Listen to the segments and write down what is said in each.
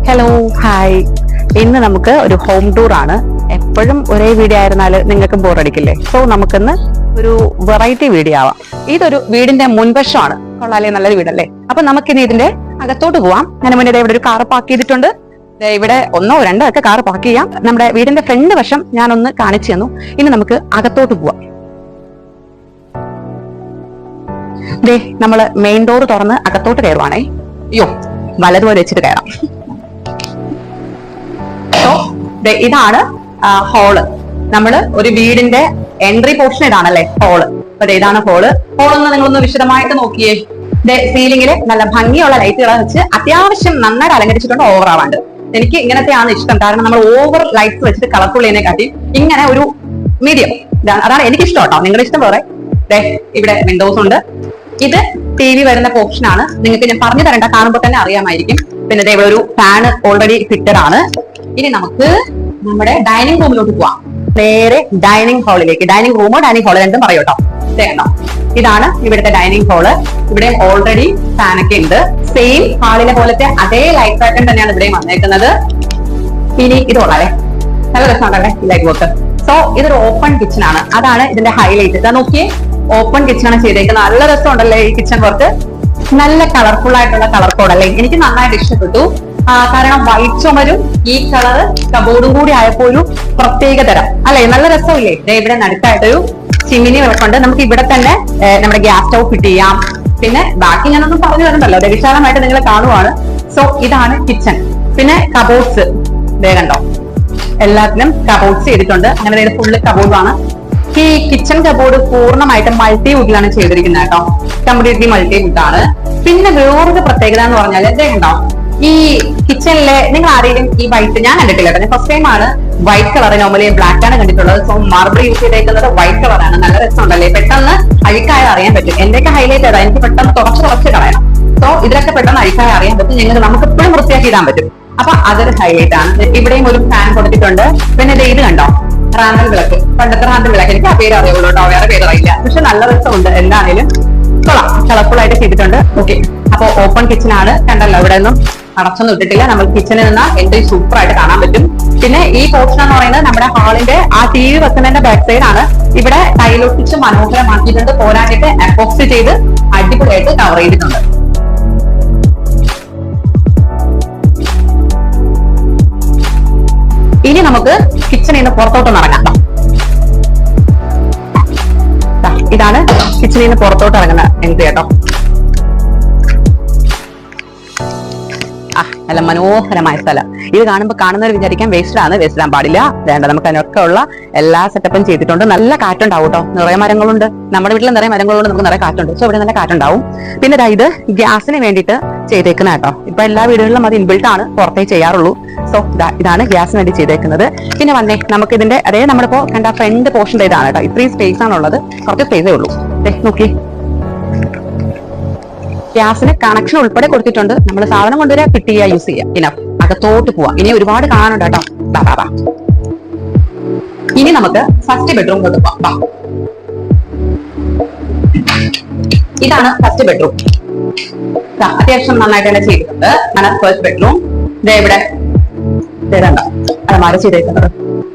Hello hi. ഇന്ന് നമുക്ക് ഒരു ഹോം ടൂർ ആണ്. എപ്പോഴും ഒരേ വീഡിയോ ആയിരുന്നാൽ നിങ്ങൾക്ക് ബോറടിക്കില്ലേ? സോ നമുക്കിന്ന് ഒരു വെറൈറ്റി വീഡിയോ ആവാം. ഇതൊരു വീടിന്റെ മുൻവശമാണ്. കൊള്ളാലേ, നല്ലൊരു വീടല്ലേ? അപ്പൊ നമുക്കിനി ഇതിന്റെ അകത്തോട്ട് പോവാം. ഞാൻ മുന്നേ ഇവിടെ ഒരു കാർ പാർക്ക് ചെയ്തിട്ടുണ്ട്. ഇവിടെ ഒന്നോ രണ്ടോ ഒക്കെ കാർ പാർക്ക് ചെയ്യാം. നമ്മുടെ വീടിന്റെ ഫ്രണ്ട് വശം ഞാനൊന്ന് കാണിച്ചു തന്നു. ഇനി നമുക്ക് അകത്തോട്ട് പോവാം. ദേ, നമ്മള് മെയിൻ ഡോർ തുറന്ന് അകത്തോട്ട് കയറുവാണേ. അയ്യോ, വലതുപോലെ വെച്ചിട്ട് കയറാം. ഇതാണ് ഹോള്. നമ്മള് ഒരു വീടിന്റെ എൻട്രി പോർഷൻ ഇതാണല്ലേ ഹോള്. അപ്പൊ ഇതാണ് ഹോള്. ഹോളൊന്ന് നിങ്ങളൊന്ന് വിശദമായിട്ട് നോക്കിയേ. സീലിംഗില് നല്ല ഭംഗിയുള്ള ലൈറ്റുകൾ വെച്ച് അത്യാവശ്യം നന്നായിട്ട് അലങ്കരിച്ചിട്ടുണ്ട്. ഓവർ ആവാണ്ട് എനിക്ക് ഇങ്ങനത്തെയാണ് ഇഷ്ടം. കാരണം നമ്മൾ ഓവർ ലൈറ്റ്സ് വെച്ചിട്ട് കളർഫുള്ളിനെ കാട്ടി ഇങ്ങനെ ഒരു മീഡിയം അതാണ് എനിക്ക് ഇഷ്ടം കേട്ടോ. നിങ്ങളുടെ ഇഷ്ടം വേറെ. ഇവിടെ വിൻഡോസ് ഉണ്ട്. ഇത് ടി വി വരുന്ന പോർഷൻ ആണ്. നിങ്ങൾക്ക് ഞാൻ പറഞ്ഞു തരണ്ട, കാണുമ്പോൾ തന്നെ അറിയാമായിരിക്കും. പിന്നെ ഇവിടെ ഒരു ഫാന് ഓൾറെഡി ഫിറ്റഡ് ആണ്. ഇനി നമുക്ക് നമ്മുടെ ഡൈനിങ് റൂമിലോട്ട് പോവാം. നേരെ ഡൈനിങ് ഹാളിലേക്ക്. ഡൈനിങ് റൂമോ ഡൈനിങ് ഹാളോ രണ്ടും പറയൂട്ടോ. ഇതാണ് ഇവിടുത്തെ ഡൈനിങ് ഹാള്. ഇവിടെ ഓൾറെഡി ഫാനൊക്കെ ഉണ്ട്. സെയിം ഹാളിലെ പോലത്തെ അതേ ലൈറ്റ് പാറ്റേൺ തന്നെയാണ് ഇവിടെ വന്നേക്കുന്നത്. ഇനി ഇത് കൊള്ളാല്ലേ, നല്ല രസമുണ്ടല്ലേ ഈ ലൈറ്റ് വർക്ക്. സോ ഇതൊരു ഓപ്പൺ കിച്ചൺ ആണ്. അതാണ് ഇതിന്റെ ഹൈലൈറ്റ്. ഇതാ നോക്കിയേ, ഓപ്പൺ കിച്ചൺ ആണ് ചെയ്തേക്കുന്നത്. നല്ല രസമുണ്ടല്ലേ ഈ കിച്ചൺ വർക്ക്. നല്ല കളർഫുൾ ആയിട്ടുള്ള കളർ കോഡ് അല്ലേ? എനിക്ക് നന്നായിട്ട് ഇഷ്ടപ്പെട്ടു. കാരണം വൈറ്റ് ചുമരും ഈ കളറ് കബോർഡും കൂടി ആയപ്പോ ഒരു പ്രത്യേക തരം അല്ലെ? നല്ല രസമില്ലേ? ഇവിടെ നടുക്കായിട്ടൊരു ചിമ്മിനി വെക്കുന്നുണ്ട്. നമുക്ക് ഇവിടെ തന്നെ നമ്മുടെ ഗ്യാസ് സ്റ്റൗ ഫിറ്റ് ചെയ്യാം. പിന്നെ ബാക്കി ഞാനൊന്നും പറഞ്ഞു തരുന്നുണ്ടല്ലോ, വിശാലമായിട്ട് നിങ്ങൾ കാണുവാണ്. സോ ഇതാണ് കിച്ചൺ. പിന്നെ കബോർഡ്സ് കണ്ടോ, എല്ലാത്തിനും കബോർഡ്സ് ചെയ്തിട്ടുണ്ട്. അങ്ങനെ ഫുള്ള് കബോർഡാണ്. ഈ കിച്ചൺ കബോർഡ് പൂർണ്ണമായിട്ട് മൾട്ടിവുഡിലാണ് ചെയ്തിരിക്കുന്നത് കേട്ടോ. കംപ്ലീറ്റ്ലി മൾട്ടിവുഡ് ആണ്. പിന്നെ വേറൊരു പ്രത്യേകത എന്ന് പറഞ്ഞാൽ കണ്ടോ, ഈ കിച്ചണിലെ നിങ്ങൾ ആരെങ്കിലും ഈ വൈറ്റ് ഞാൻ കണ്ടിട്ടില്ല കേട്ടോ. ഫസ്റ്റ് ടൈം ആണ് വൈറ്റ് കളർ. നോർമലി ബ്ലാക്ക് ആണ് കണ്ടിട്ടുള്ളത്. സോ മാർബിൾ യൂസ് ചെയ്തേക്കുന്നത് വൈറ്റ് കളറാണ്. നല്ല രസമുണ്ടല്ലേ? പെട്ടെന്ന് അഴുക്കായ അറിയാൻ പറ്റും. എന്റെയൊക്കെ ഹൈലൈറ്റ് ഏതാ, എനിക്ക് പെട്ടെന്ന് തുറച്ച് കളയണം. സോ ഇതിലൊക്കെ പെട്ടെന്ന് അഴുക്കായ അറിയാൻ പറ്റും. നമുക്ക് എപ്പോഴും വൃത്തിയാക്കി ഇടാൻ പറ്റും. അപ്പൊ അതൊരു ഹൈലൈറ്റ് ആണ്. ഇവിടെയും ഒരു ഫാൻ കൊടുത്തിട്ടുണ്ട്. പിന്നെ ഇത് കണ്ടോ, റാന്തൽ വിളക്ക്. പണ്ടത്തെ റാന്തൽ വിളക്ക്. എനിക്ക് ആ പേര് അറിയുള്ളൂ കേട്ടോ, വേറെ പേരറിയില്ല. പക്ഷെ നല്ല രസമുണ്ട്. എന്താണേലും കൊള്ളാം, കളർഫുൾ ആയിട്ട് ചെയ്തിട്ടുണ്ട്. ഓക്കെ, അപ്പൊ ഓപ്പൺ കിച്ചൺ ആണ്. കണ്ടല്ലോ, ഇവിടെ ഒന്നും അടച്ചൊന്നും ഇട്ടിട്ടില്ല. നമുക്ക് കിച്ചണിൽ നിന്ന് എൻട്രി സൂപ്പർ ആയിട്ട് കാണാൻ പറ്റും. പിന്നെ ഈ പോർഷൻ എന്ന് പറയുന്നത് നമ്മുടെ ഹാളിന്റെ ആ ടി വി വെക്കുന്നതിന്റെ ബാക്ക് സൈഡ് ആണ്. ഇവിടെ ടൈലൊട്ടിച്ച് മനോഹരമാക്കിയിട്ടുണ്ട്. പോരാനായിട്ട് എപ്പോക്സി ചെയ്ത് അടിപൊളിയായിട്ട് കവർ ചെയ്തിട്ടുണ്ട്. ഇനി നമുക്ക് കിച്ചണിൽ നിന്ന് പുറത്തോട്ടൊന്ന് ഇറങ്ങാം. ഇതാണ് കിച്ചണിൽ നിന്ന് പുറത്തോട്ട് ഇറങ്ങുന്ന എൻട്രി കേട്ടോ. നല്ല മനോഹരമായ സ്ഥലം. ഇത് കാണുമ്പോൾ കാണുന്നവർ വിചാരിക്കാൻ വേസ്റ്റ് ആണ്. വേസ്റ്റ് ഇടാൻ പാടില്ല. വേണ്ട, നമുക്ക് അതിനൊക്കെ ഉള്ള എല്ലാ സെറ്റപ്പും ചെയ്തിട്ടുണ്ട്. നല്ല കാറ്റുണ്ടാവും കേട്ടോ. നിറയെ മരങ്ങളുണ്ട്. നമ്മുടെ വീട്ടിൽ നിറയെ മരങ്ങളുണ്ട്. നമുക്ക് നിറയെ കാറ്റുണ്ട്. സോ ഇവിടെ നല്ല കാറ്റുണ്ടാവും. പിന്നെ ഇത് ഗ്യാസിന് വേണ്ടിയിട്ട് ചെയ്തേക്കുന്ന കേട്ടോ. ഇപ്പൊ എല്ലാ വീടുകളിലും അത് ഇൻബിൽട്ട് ആണ്, പുറത്തേ ചെയ്യാറുള്ളൂ. സോ ഇതാണ് ഗ്യാസിന് വേണ്ടി ചെയ്തേക്കുന്നത്. പിന്നെ വന്നേ, നമുക്ക് ഇതിന്റെ അതേ നമ്മളിപ്പോ കണ്ട ഫ്രണ്ട് പോർഷൻ ഇതാണ് കേട്ടോ. ഇത്രയും സ്പേസ് ആണുള്ളത്. കുറച്ച് സ്പേസേ ഉള്ളൂ. നോക്കി, ഗ്യാസിന് കണക്ഷൻ ഉൾപ്പെടെ കൊടുത്തിട്ടുണ്ട്. നമ്മൾ സാധനം കൊണ്ടുവരാ, ഫിറ്റ് ചെയ്യുക, യൂസ് ചെയ്യുക. പിന്നെ അകത്തോട്ട് പോവാം. ഇനി ഒരുപാട് കാണാനുണ്ട് കേട്ടോ. ഇനി നമുക്ക് ഫസ്റ്റ് ബെഡ്റൂമിലോട്ട് പോവാം. ഇതാണ് ഫസ്റ്റ് ബെഡ്റൂം. അത്യാവശ്യം നന്നായിട്ട് തന്നെ ചെയ്തിട്ടുണ്ട്. ഫസ്റ്റ് ബെഡ്റൂം ഇവിടെ അലമാര ചെയ്തേക്കുന്നത്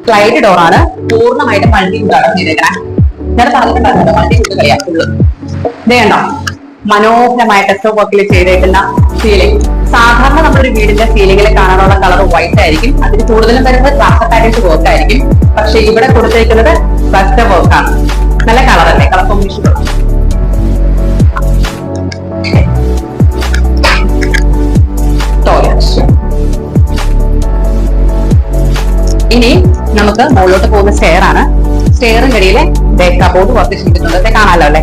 സ്ലൈഡ് ഡോറാണ്. പൂർണ്ണമായിട്ട് മൾട്ടിവുഡാണ് ചെയ്തേക്കുന്നത്. ഞാൻ പറഞ്ഞിട്ടുണ്ടായിരുന്നു മൾട്ടിവുഡ് കളിയാക്കുള്ളൂ. ഇതേണ്ടോ, മനോഹരമായ ടെക്സ്റ്റോ വർക്കിൽ ചെയ്തേക്കുന്ന സീലിംഗ്. സാധാരണ നമ്മളൊരു വീടിന്റെ സീലിംഗിൽ കാണാനുള്ള കളർ വൈറ്റ് ആയിരിക്കും. അതിന് കൂടുതലും വരുന്നത് പ്ലാസ്റ്റർ പാറ്റേൺസ് വർക്ക് ആയിരിക്കും. പക്ഷെ ഇവിടെ കൊടുത്തേക്കുന്നത് പ്ലാസ്റ്റർ വർക്കാണ്. നല്ല കളറല്ലേ, കളർ കോമ്പിനേഷൻ. ഇനി നമുക്ക് മുകളിലോട്ട് പോകുന്ന സ്റ്റെയർ ആണ്. സ്റ്റെയറിന്റെ ഇടയിലെ കബോർഡ് വർക്ക് ചെയ്തിട്ടുണ്ട്. കാണാമല്ലോ അല്ലെ?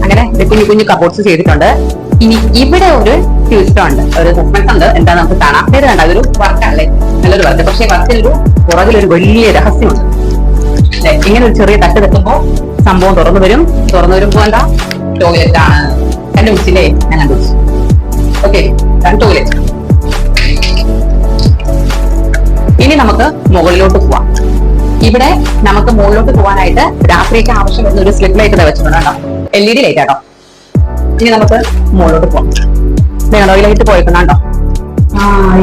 അങ്ങനെ കുഞ്ഞു കുഞ്ഞു കബോർഡ്സ് ചെയ്തിട്ടുണ്ട്. ഇനി ഇവിടെ ഒരു ട്വിസ്റ്റ് ഉണ്ട്, ഒരു മൂവ്മെന്റ് ഉണ്ട്. എന്താ നമുക്ക് കാണാം. ഇത് കണ്ട, അതൊരു വർക്കല്ലേ, നല്ലൊരു വർക്ക്. പക്ഷെ വർക്കിലൊരു പുറകിലൊരു വലിയ രഹസ്യമുണ്ട്. ഇങ്ങനെ ഒരു ചെറിയ തട്ട് തട്ടുമ്പോ സംഭവം തുറന്നു വരുമ്പോ എന്താ, ടോയ്ലറ്റ് ആണ്. കണ്ടുപിടിച്ചില്ലേ? ഞാൻ കണ്ടുപിടിച്ചു. Okay, toilet. ഇനി നമുക്ക് മുകളിലോട്ട് പോവാം. ഇവിടെ നമുക്ക് മുകളിലോട്ട് പോകാനായിട്ട് രാത്രിയൊക്കെ ആവശ്യം വരുന്ന ഒരു സ്ലിപ്പ് ലൈറ്റ് വെച്ചിട്ടുണ്ട് കേട്ടോ. LED ലൈറ്റ് കേട്ടോ. ഇനി നമുക്ക് മുകളിലോട്ട് പോകാം. ലൈറ്റ് പോയിക്കുന്നുണ്ടോ?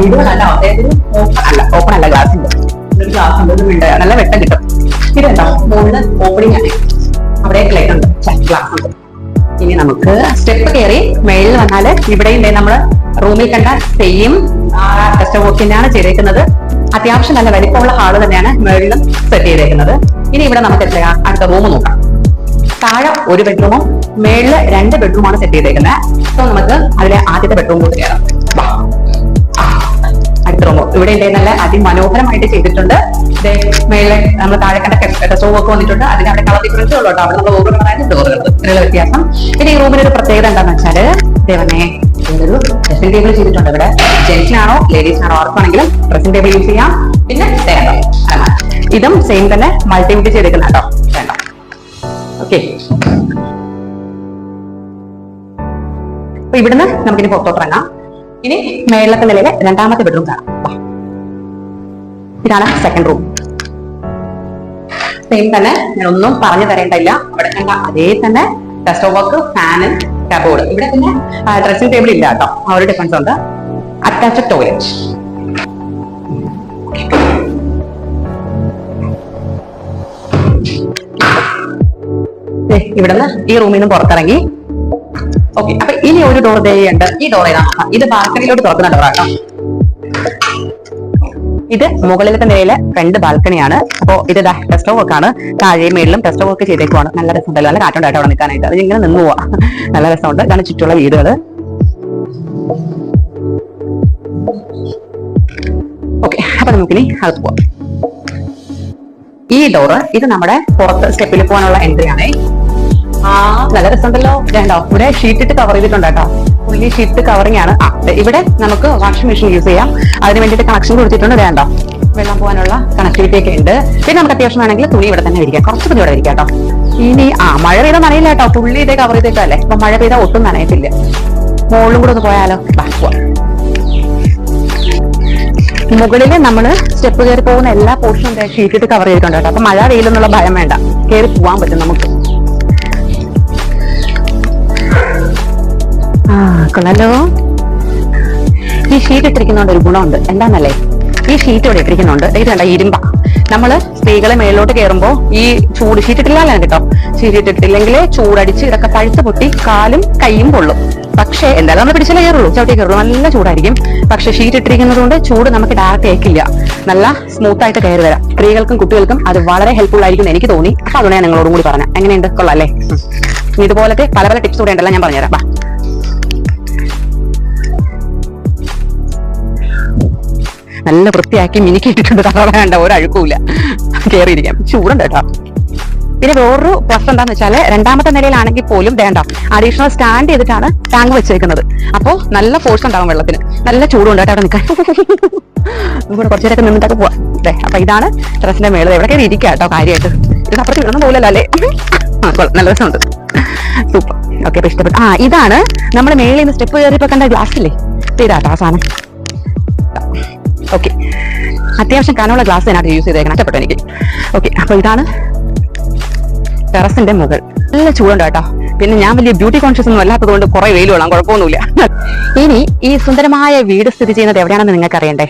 ഇത് നല്ല ഓപ്പൺ അല്ല ഗ്ലാസ് ഉണ്ട്. ഒരു ഗ്ലാസ് ഉണ്ട്, ഒരു വിൻഡോ, നല്ല വെട്ടം കിട്ടും. ഇതെന്താ മുകളിൽ ഓപ്പണിംഗ് ആണ്, അവിടെ ലൈറ്റ് ഉണ്ട്, ഗ്ലാസ് ഉണ്ട്. ഇനി നമുക്ക് സ്റ്റെപ്പ് കയറി മേളിൽ വന്നാല് ഇവിടെയും നമ്മള് റൂമിൽ കണ്ട സെയിം ടെസ്റ്റ് വർക്കിനാണ് ചെയ്തേക്കുന്നത്. അത്യാവശ്യം നല്ല വലിപ്പമുള്ള ഹാള് തന്നെയാണ് മേളിലും സെറ്റ് ചെയ്തേക്കുന്നത്. ഇനി ഇവിടെ നമുക്ക് എത്രയാ അടുത്ത റൂം നോക്കാം. താഴെ ഒരു ബെഡ്റൂമും മേളില് 2 ബെഡ്റൂമാണ് സെറ്റ് ചെയ്തേക്കുന്നത്. സോ നമുക്ക് അതിലെ ആദ്യത്തെ ബെഡ്റൂം കൂടി കയറാം. അടുത്ത റൂം ഇവിടെ നല്ല അതിമനോഹരമായിട്ട് ചെയ്തിട്ടുണ്ട്. മേളിലെ നമ്മൾ താഴെ കണ്ട ടെസ്റ്റ് വർക്ക് വന്നിട്ടുണ്ട്. അതിന് അവിടെ കളർ ഡിഫറൻസ് ഉള്ളൂ കേട്ടോ. അവിടെ നമ്മൾ ഓർഡർ ഡോറുകൾ ഇത്രയുള്ള വ്യത്യാസം. പിന്നെ ഈ റൂമിന് ഒരു പ്രത്യേകത എന്താണെന്ന് വെച്ചാല് ദേവനെ ഒരു ഡ്രസ്സിംഗ് ടേബിൾ ചെയ്തിട്ടുണ്ട്. ഇവിടെ ജെന്റ്സിനാണോ ലേഡീസിനാണോ ആർക്കാണെങ്കിലും ഡ്രസ്സിംഗ് ടേബിൾ യൂസ് ചെയ്യാം. പിന്നെ ഇതും സെയിം തന്നെ മൾട്ടിവുഡ് ചെയ്തേക്കുന്ന കേട്ടോ. വേണ്ട ഓക്കെ. അപ്പൊ ഇവിടുന്ന് നമുക്കിനി പുറത്തോട്ട് ഇറങ്ങാം. ഇനി മേളത്തെ നിലയിലെ 2ാമത്തെ ബെഡ്റൂം കാണാം. ഇതാണ് സെക്കൻഡ് റൂം. സെയിം തന്നെ, ഞാൻ ഒന്നും പറഞ്ഞു തരേണ്ടില്ല. അവിടെ കണ്ട അതേ തന്നെ ടെസ്റ്റ് വർക്ക്, ഫാന്, കബോർഡ്. ഇവിടെ പിന്നെ ഡ്രസ്സിംഗ് ടേബിൾ ഇല്ല കേട്ടോ, ആ ഒരു ഡിഫറൻസ് ഉണ്ട്. Attached toilet. ഇവിടുന്ന് ഈ റൂമിൽ നിന്ന് പുറത്തിറങ്ങി. ഓക്കെ, അപ്പൊ ഇനി ഒരു ഡോർ ഉണ്ട്. ഈ ഡോർ ഏതാണ്? ഇത് ബാൽക്കണിയിലോട്ട് തുറക്കുന്ന ഡോറാട്ടോ. ഇത് മുകളിലത്തെ നിലയിലെ ഫ്രണ്ട് ബാൽക്കണിയാണ്. അപ്പോ ഇത് ടെസ്റ്റ് വർക്ക് ആണ്. താഴെയും മേളിലും ടെസ്റ്റ് വർക്ക് ചെയ്തേക്കുവാണ്. നല്ല രസമുണ്ടല്ലോ, നല്ല കാറ്റുണ്ടായിട്ട് അവിടെ നിൽക്കാനായിട്ട്. അത് ഇങ്ങനെ നിന്ന് പോവാ, നല്ല രസമുണ്ട്. ഇതാണ് ചുറ്റുള്ള വീടുകള്. ഓക്കെ, അപ്പൊ നമുക്കിനി അകത്ത് പോവാം. ഈ ഡോറ് ഇത് നമ്മുടെ പുറത്ത് സ്റ്റെപ്പിൽ പോകാനുള്ള എൻട്രി ആണ്. നല്ല രസമുണ്ടല്ലോ. വേണ്ടോ, ഇവിടെ ഷീറ്റ് ഇട്ട് കവർ ചെയ്തിട്ടുണ്ട് കേട്ടോ. ഫുള്ളി ഷീറ്റ് കവറിംഗ് ആണ്. ഇവിടെ നമുക്ക് വാഷിംഗ് മെഷീൻ യൂസ് ചെയ്യാം. അതിന് വേണ്ടിയിട്ട് കണക്ഷൻ കൊടുത്തിട്ടുണ്ട്. വേണ്ടോ, വെള്ളം പോകാനുള്ള കണക്ടിവിറ്റി ഒക്കെ ഉണ്ട്. പിന്നെ നമുക്ക് അത്യാവശ്യം വേണമെങ്കിൽ തുണി ഇവിടെ തന്നെ ഇരിക്കാം, കുറച്ച് തുണി ഇവിടെ ഇരിക്കാം കേട്ടോ. ഇനി മഴ പെയ്താൽ നനയില്ല കേട്ടോ, ഫുള്ളി ഇതേ കവർ ചെയ്തേക്കല്ലേ. അപ്പൊ മഴ പെയ്താൽ ഒട്ടും നനയത്തില്ല. മുകളിലും കൂടെ ഒന്ന് പോയാലോ. മുകളില് നമ്മള് സ്റ്റെപ്പ് കയറി പോകുന്ന എല്ലാ പോർഷനും ഷീറ്റ് ഇട്ട് കവർ ചെയ്തിട്ടുണ്ട് കേട്ടോ. അപ്പൊ മഴ വെയിലെന്നുള്ള ഭയം വേണ്ട, കയറി പോവാൻ പറ്റും നമുക്ക്. കൊള്ളാലോ. ഈ ഷീറ്റ് ഇട്ടിരിക്കുന്നോണ്ട് ഒരു ഗുണമുണ്ട്. എന്താന്നല്ലേ, ഈ ഷീറ്റ് ഇവിടെ ഇട്ടിരിക്കുന്നുണ്ട്. ഇത് കണ്ട ഇരുമ്പ. നമ്മള് സ്ത്രീകളെ മേളിലോട്ട് കയറുമ്പോ ഈ ചൂട് ഷീറ്റ് ഇട്ടില്ലല്ലോ കേട്ടോ. ഷീറ്റ് ഇട്ടിട്ടില്ലെങ്കിൽ ചൂടടിച്ച് ഇതൊക്കെ പഴുത്ത് പൊട്ടി കാലും കൈയും പൊള്ളും. പക്ഷെ എന്തായാലും നമ്മൾ പിടിച്ചാലേ കയറുള്ളൂ, ചവിട്ടി കയറുള്ളൂ. നല്ല ചൂടായിരിക്കും. പക്ഷെ ഷീറ്റ് ഇട്ടിരിക്കുന്നത് കൊണ്ട് ചൂട് നമുക്ക് ഡയറക്റ്റ് ഏക്കില്ല, നല്ല സ്മൂത്ത് ആയിട്ട് കയറി വരാം. സ്ത്രീകൾക്കും കുട്ടികൾക്കും അത് വളരെ ഹെൽപ്ഫുൾ ആയിരിക്കും എനിക്ക് തോന്നി. അപ്പൊ അതുകൊണ്ട് ഞാൻ നിങ്ങളോടും കൂടി പറഞ്ഞ എങ്ങനെയുണ്ട്, കൊള്ളാം അല്ലേ? ഇതുപോലത്തെ പല പല ടിപ്സ് കൂടെ ഉണ്ടല്ലോ, ഞാൻ പറഞ്ഞുതരാം. നല്ല വൃത്തിയാക്കി മിനിക്ക് ഇട്ടിട്ടുണ്ട്. തറ വേണ്ട, ഒരഴുക്കൂല, കയറിയിരിക്കാം. ചൂടുണ്ട് കേട്ടോ. പിന്നെ വേറൊരു പ്ലസ് എന്താന്ന് വെച്ചാല് 2ാമത്തെ നിലയിലാണെങ്കിൽ പോലും വേണ്ട അഡീഷണൽ സ്റ്റാൻഡ് ചെയ്തിട്ടാണ് ടാങ്ക് വെച്ചേക്കുന്നത്. അപ്പോ നല്ല ഫോഴ്സ് ഉണ്ടാവും വെള്ളത്തിന്. നല്ല ചൂടുണ്ട് കേട്ടോ അവിടെ നിൽക്കാൻ. നമുക്ക് കുറച്ചു നേരമൊക്കെ നിന്നിട്ടൊക്കെ പോവാം. അപ്പൊ ഇതാണ് ടെറസിന്റെ മേള്. എവിടെ കയറി ഇരിക്കുക കേട്ടോ കാര്യമായിട്ട്. ഇത് അപ്പുറത്ത് വിടണം പോലല്ലോ അല്ലേ? നല്ല രസമുണ്ട്, സൂപ്പർ. ഓക്കെ, അപ്പൊ ഇഷ്ടപ്പെട്ടു. ഇതാണ് നമ്മൾ മേളിൽ നിന്ന് സ്റ്റെപ്പ് കയറിയപ്പോ കണ്ട ഗ്ലാസ് ഇല്ലേ, ഇതാട്ടോ ആ സാധനം. ഓക്കെ, അത്യാവശ്യം കനമുള്ള ഗ്ലാസ് അതിനകത്ത് യൂസ് ചെയ്തേക്കണം, ഇഷ്ടപ്പെട്ടു എനിക്ക്. ഓക്കെ, അപ്പൊ ഇതാണ് ടെറസിന്റെ മുകൾ. നല്ല ചൂടുണ്ട് കേട്ടോ. പിന്നെ ഞാൻ വലിയ ബ്യൂട്ടി കോൺഷ്യസ് ഒന്നും അല്ലാത്തതുകൊണ്ട് കുറെ വെയിൽ കൊള്ളാം, കുഴപ്പമൊന്നുമില്ല. ഇനി ഈ സുന്ദരമായ വീട് സ്ഥിതി ചെയ്യുന്നത് എവിടെയാണെന്ന് നിങ്ങൾക്ക് അറിയണ്ടേ?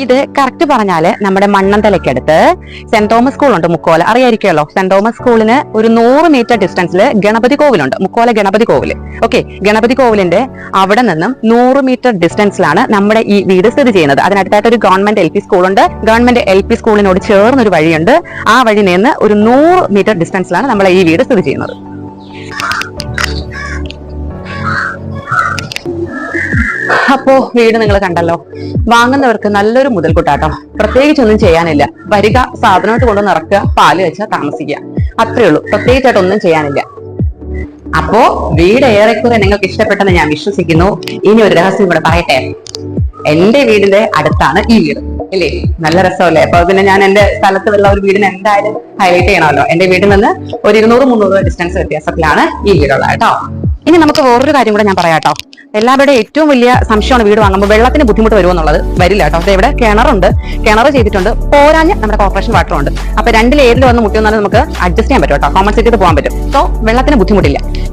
ഇത് കറക്റ്റ് പറഞ്ഞാല് നമ്മുടെ മണ്ണന്തലയ്ക്കടുത്ത് സെന്റ് തോമസ് സ്കൂളുണ്ട്, മുക്കോല. അറിയായിരിക്കുമല്ലോ. സെന്റ് തോമസ് സ്കൂളിന് ഒരു 100 മീറ്റർ ഡിസ്റ്റൻസിൽ ഗണപതി കോവിലുണ്ട്, മുക്കോല ഗണപതി കോവില്. ഓക്കെ, ഗണപതി കോവിലിന്റെ അവിടെ നിന്നും 100 മീറ്റർ ഡിസ്റ്റൻസിലാണ് നമ്മുടെ ഈ വീട് സ്ഥിതി ചെയ്യുന്നത്. അതിനടുത്തായിട്ട് ഒരു ഗവൺമെന്റ് LP സ്കൂളുണ്ട്. ഗവൺമെന്റ് LP സ്കൂളിനോട് ചേർന്നൊരു വഴിയുണ്ട്. ആ വഴി നിന്ന് ഒരു 100 മീറ്റർ ഡിസ്റ്റൻസിലാണ് നമ്മളെ ഈ വീട് സ്ഥിതി ചെയ്യുന്നത്. അപ്പോ വീട് നിങ്ങൾ കണ്ടല്ലോ. വാങ്ങുന്നവർക്ക് നല്ലൊരു മുതൽക്കൂട്ടാട്ടോ. പ്രത്യേകിച്ച് ഒന്നും ചെയ്യാനില്ല. വരിക, സാധനമായിട്ട് കൊണ്ടുവന്ന് ഇറക്കുക, പാല് വെച്ചാൽ താമസിക്കുക, അത്രേ ഉള്ളൂ. പ്രത്യേകിച്ചായിട്ട് ഒന്നും ചെയ്യാനില്ല. അപ്പോ വീട് ഏറെക്കുറെ നിങ്ങൾക്ക് ഇഷ്ടപ്പെട്ടെന്ന് ഞാൻ വിശ്വസിക്കുന്നു. ഇനി ഒരു രഹസ്യം കൂടെ പറയട്ടെ. എന്റെ വീടിന്റെ അടുത്താണ് ഈ വീട്, ഇല്ലേ? നല്ല രസമല്ലേ? അപ്പൊ പിന്നെ ഞാൻ എന്റെ സ്ഥലത്തുള്ള ഒരു വീടിന് എന്തായാലും ഹൈലൈറ്റ് ചെയ്യണമല്ലോ. എന്റെ വീട്ടിൽ നിന്ന് ഒരു 200-300 ഡിസ്റ്റൻസ് വ്യത്യാസത്തിലാണ് ഈ വീടുള്ളത് കേട്ടോ. ഇനി നമുക്ക് വേറൊരു കാര്യം കൂടെ ഞാൻ പറയാട്ടോ. എല്ലാവരുടെ ഏറ്റവും വലിയ സംശയമാണ് വീട് വാങ്ങുമ്പോൾ വെള്ളത്തിന് ബുദ്ധിമുട്ട് വരുമോ എന്നുള്ളത്. വരില്ല കേട്ടോ. അപ്പൊ ഇവിടെ കിണറുണ്ട്, കിണർ ചെയ്തിട്ടുണ്ട്, പോരാഞ്ഞ് നമ്മുടെ കോർപ്പറേഷൻ വാട്ടർ ഉണ്ട്. അപ്പൊ 2 ലേരിൽ വന്ന് മുട്ടി വന്നാൽ നമുക്ക് അഡ്ജസ്റ്റ് ചെയ്യാൻ പറ്റും കേട്ടോ. കോമ്പൻസേറ്റ് ചെയ്ത് പോകാൻ പറ്റും. സോ വെള്ളത്തിന് ബുദ്ധിമുട്ടില്ല.